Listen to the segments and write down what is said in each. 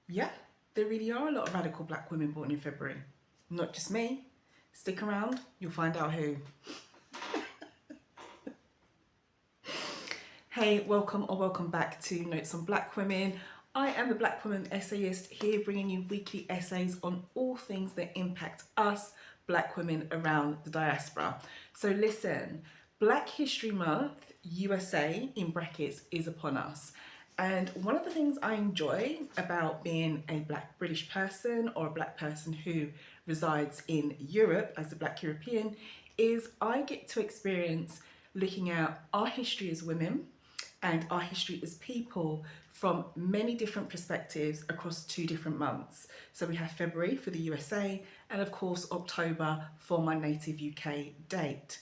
Yeah, there really are a lot of radical black women born in February. Not just me. Stick around, you'll find out who. Hey, welcome or welcome back to Notes on Black Women. I am a Black woman essayist here bringing you weekly essays on all things that impact us, Black women around the diaspora. So listen, Black History Month, USA in brackets, is upon us. And one of the things I enjoy about being a Black British person or a Black person who resides in Europe as a Black European is I get to experience looking at our history as women and our history as people from many different perspectives across 2 different months. So we have February for the USA and of course October for my native UK date.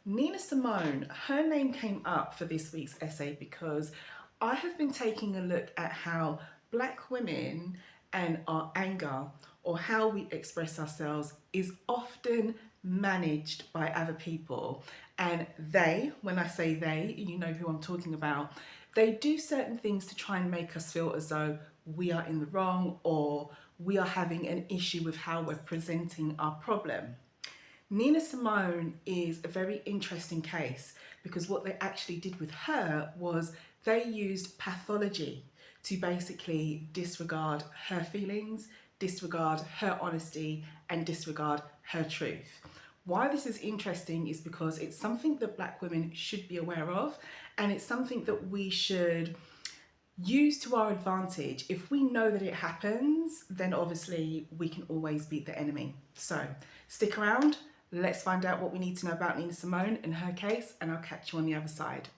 Nina Simone, her name came up for this week's essay because I have been taking a look at how Black women and our anger or how we express ourselves is often managed by other people. And they, when I say they, you know who I'm talking about, they do certain things to try and make us feel as though we are in the wrong or we are having an issue with how we're presenting our problem. Nina Simone is a very interesting case because what they actually did with her was they used pathology to basically disregard her feelings, disregard her honesty, and disregard her truth. Why this is interesting is because it's something that Black women should be aware of, and it's something that we should use to our advantage. If we know that it happens, then obviously we can always beat the enemy. So stick around, let's find out what we need to know about Nina Simone and her case, and I'll catch you on the other side.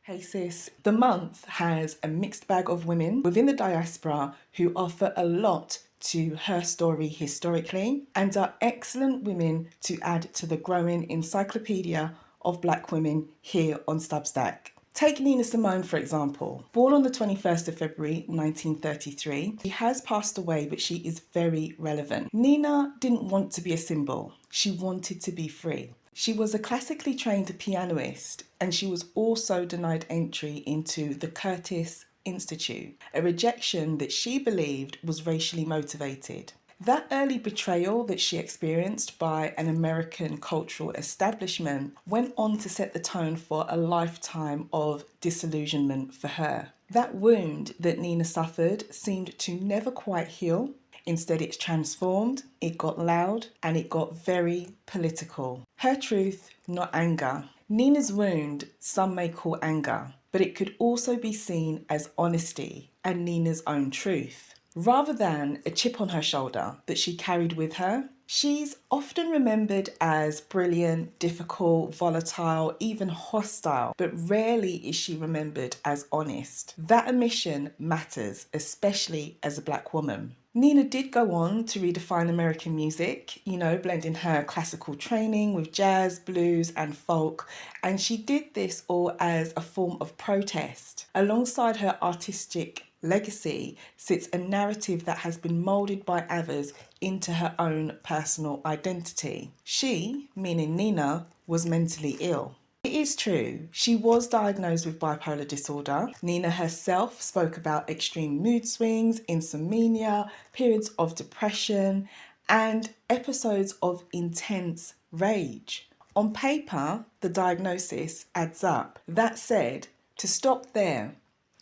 Hey sis, the month has a mixed bag of women within the diaspora who offer a lot to her story historically and are excellent women to add to the growing encyclopedia of Black women here on Substack. Take Nina Simone, for example. Born on the 21st of February 1933, she has passed away, but she is very relevant. Nina didn't want to be a symbol. She wanted to be free. She was a classically trained pianist, and she was also denied entry into the Curtis Institute, a rejection that she believed was racially motivated. That early betrayal that she experienced by an American cultural establishment went on to set the tone for a lifetime of disillusionment for her. That wound that Nina suffered seemed to never quite heal. Instead, it's transformed, it got loud, and it got very political. Her truth, not anger. Nina's wound, some may call anger, but it could also be seen as honesty and Nina's own truth. Rather than a chip on her shoulder that she carried with her, she's often remembered as brilliant, difficult, volatile, even hostile, but rarely is she remembered as honest. That omission matters, especially as a Black woman. Nina did go on to redefine American music, blending her classical training with jazz, blues, and folk, and she did this all as a form of protest. Alongside her artistic legacy sits a narrative that has been moulded by others into her own personal identity. She, meaning Nina, was mentally ill. It is true, she was diagnosed with bipolar disorder. Nina herself spoke about extreme mood swings, insomnia, periods of depression, and episodes of intense rage. On paper, the diagnosis adds up. That said, to stop there,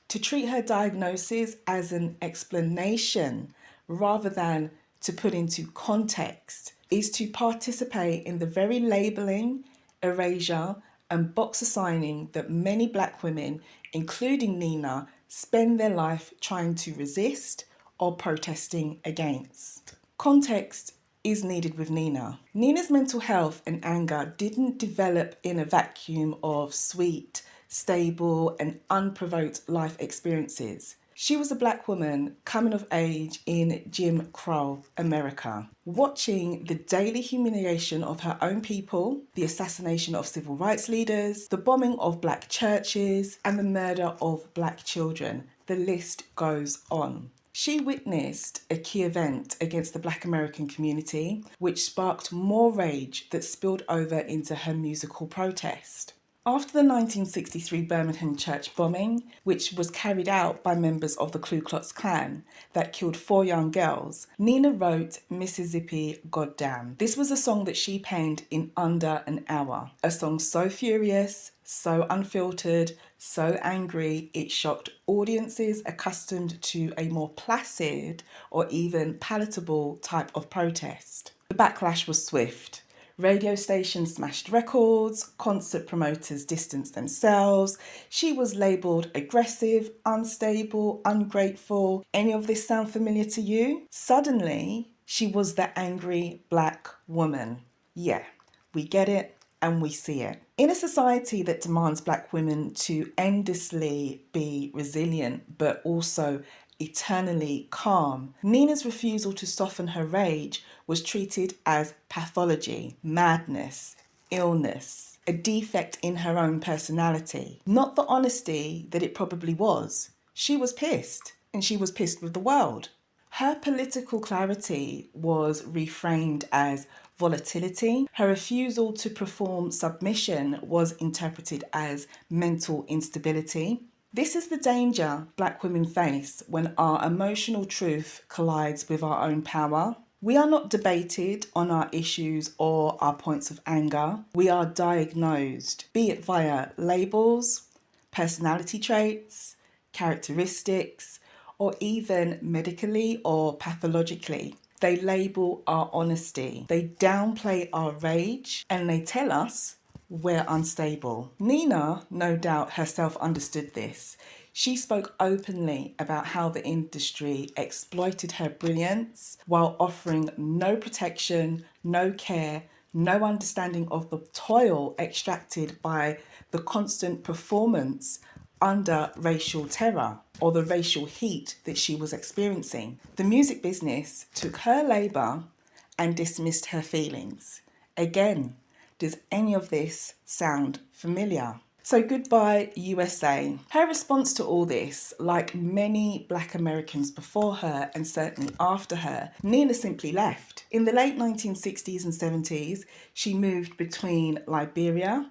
to treat her diagnosis as an explanation rather than to put into context is to participate in the very labelling, erasure, and box assigning that many Black women, including Nina, spend their life trying to resist or protesting against. Context is needed with Nina. Nina's mental health and anger didn't develop in a vacuum of sweet, stable, and unprovoked life experiences. She was a Black woman coming of age in Jim Crow America, watching the daily humiliation of her own people, the assassination of civil rights leaders, the bombing of Black churches, and the murder of Black children. The list goes on. She witnessed a key event against the Black American community, which sparked more rage that spilled over into her musical protest. After the 1963 Birmingham church bombing, which was carried out by members of the Ku Klux Klan that killed 4 young girls, Nina wrote Mississippi Goddamn. This was a song that she penned in under an hour. A song so furious, so unfiltered, so angry, it shocked audiences accustomed to a more placid or even palatable type of protest. The backlash was swift. Radio stations smashed records, concert promoters distanced themselves. She was labelled aggressive, unstable, ungrateful. Any of this sound familiar to you? Suddenly, she was the angry black woman. Yeah, we get it and we see it. In a society that demands black women to endlessly be resilient but also eternally calm, Nina's refusal to soften her rage was treated as pathology, madness, illness, a defect in her own personality. Not the honesty that it probably was. She was pissed, and she was pissed with the world. Her political clarity was reframed as volatility. Her refusal to perform submission was interpreted as mental instability. This is the danger black women face when our emotional truth collides with our own power. We are not debated on our issues or our points of anger. We are diagnosed, be it via labels, personality traits, characteristics, or even medically or pathologically. They label our honesty, they downplay our rage, and they tell us we're unstable. Nina, no doubt, herself understood this. She spoke openly about how the industry exploited her brilliance while offering no protection, no care, no understanding of the toil extracted by the constant performance under racial terror or the racial heat that she was experiencing. The music business took her labour and dismissed her feelings. Again, does any of this sound familiar? So goodbye, USA. Her response to all this, like many black Americans before her and certainly after her, Nina simply left. In the late 1960s and 70s, she moved between Liberia,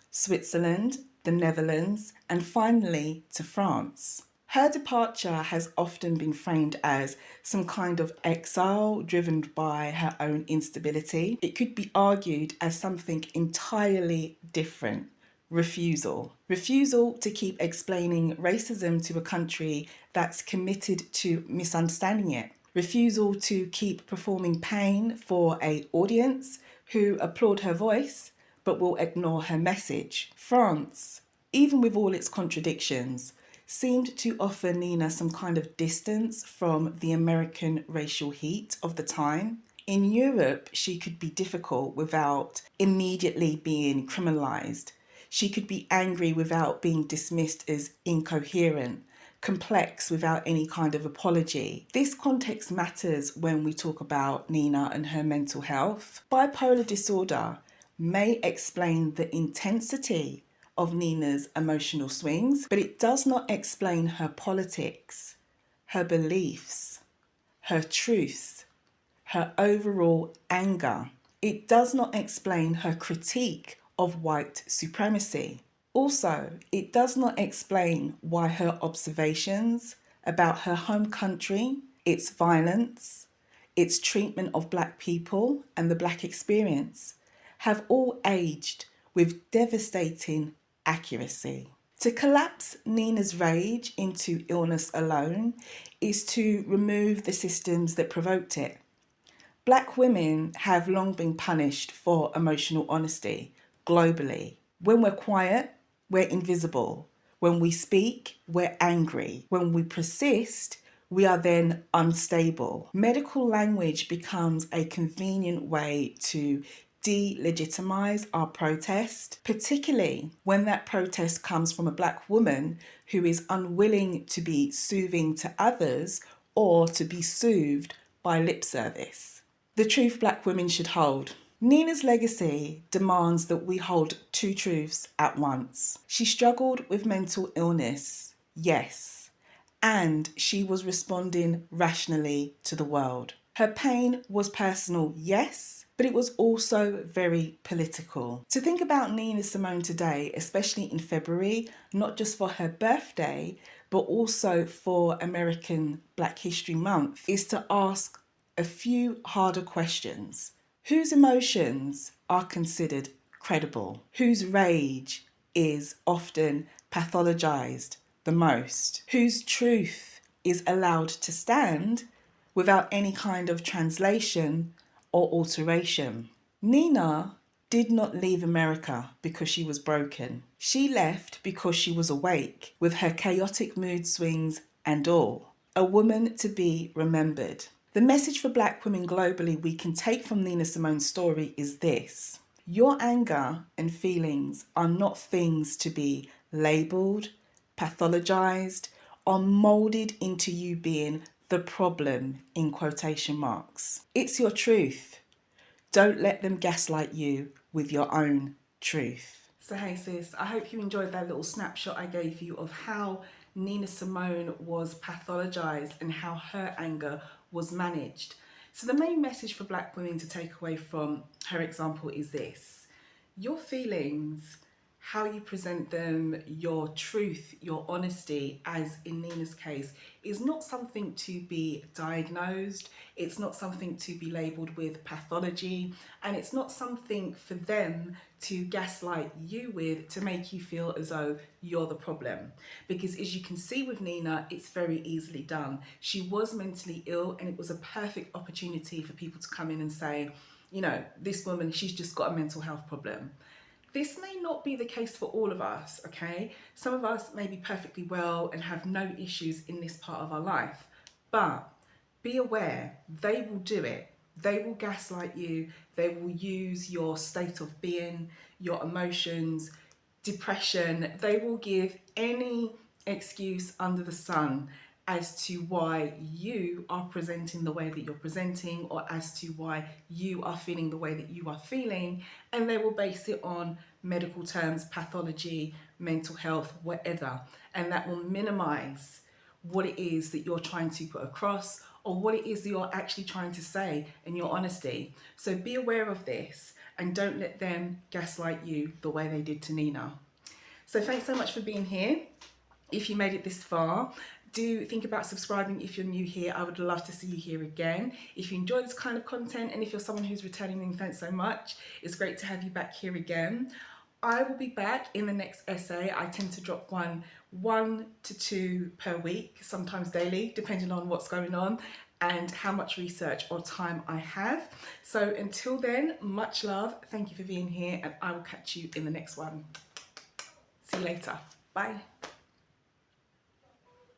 Switzerland, the Netherlands, and finally to France. Her departure has often been framed as some kind of exile driven by her own instability. It could be argued as something entirely different. Refusal. Refusal to keep explaining racism to a country that's committed to misunderstanding it. Refusal to keep performing pain for an audience who applaud her voice but will ignore her message. France, even with all its contradictions, seemed to offer Nina some kind of distance from the American racial heat of the time. In Europe, she could be difficult without immediately being criminalised. She could be angry without being dismissed as incoherent, complex without any kind of apology. This context matters when we talk about Nina and her mental health. Bipolar disorder may explain the intensity of Nina's emotional swings, but it does not explain her politics, her beliefs, her truth, her overall anger. It does not explain her critique of white supremacy. Also, it does not explain why her observations about her home country, its violence, its treatment of black people and the black experience have all aged with devastating accuracy. To collapse Nina's rage into illness alone is to remove the systems that provoked it. Black women have long been punished for emotional honesty globally. When we're quiet, we're invisible. When we speak, we're angry. When we persist, we are then unstable. Medical language becomes a convenient way to delegitimize our protest, particularly when that protest comes from a black woman who is unwilling to be soothing to others or to be soothed by lip service. The truth black women should hold. Nina's legacy demands that we hold two truths at once. She struggled with mental illness, yes, and she was responding rationally to the world. Her pain was personal, yes, but it was also very political. To think about Nina Simone today, especially in February, not just for her birthday, but also for American Black History Month, is to ask a few harder questions. Whose emotions are considered credible? Whose rage is often pathologized the most? Whose truth is allowed to stand without any kind of translation or alteration? Nina did not leave America because she was broken. She left because she was awake, with her chaotic mood swings and all. A woman to be remembered. The message for Black women globally we can take from Nina Simone's story is this: your anger and feelings are not things to be labelled, pathologized, or moulded into you being the problem in quotation marks. It's your truth. Don't let them gaslight you with your own truth. So hey sis, I hope you enjoyed that little snapshot I gave you of how Nina Simone was pathologized and how her anger was managed. So the main message for Black women to take away from her example is this: your feelings, how you present them, your truth, your honesty, as in Nina's case, is not something to be diagnosed. It's not something to be labelled with pathology, and it's not something for them to gaslight you with to make you feel as though you're the problem. Because as you can see with Nina, it's very easily done. She was mentally ill, and it was a perfect opportunity for people to come in and say, you know, this woman, she's just got a mental health problem. This may not be the case for all of us, okay? Some of us may be perfectly well and have no issues in this part of our life, but be aware, they will do it. They will gaslight you. They will use your state of being, your emotions, depression. They will give any excuse under the sun as to why you are presenting the way that you're presenting, or as to why you are feeling the way that you are feeling, and they will base it on medical terms, pathology, mental health, whatever, and that will minimize what it is that you're trying to put across, or what it is that you're actually trying to say in your honesty. So be aware of this and don't let them gaslight you the way they did to Nina. So thanks so much for being here. If you made it this far, do think about subscribing if you're new here. I would love to see you here again. If you enjoy this kind of content, and if you're someone who's returning, then thanks so much. It's great to have you back here again. I will be back in the next essay. I tend to drop one to two per week, sometimes daily, depending on what's going on and how much research or time I have. So until then, much love. Thank you for being here, and I will catch you in the next one. See you later. Bye.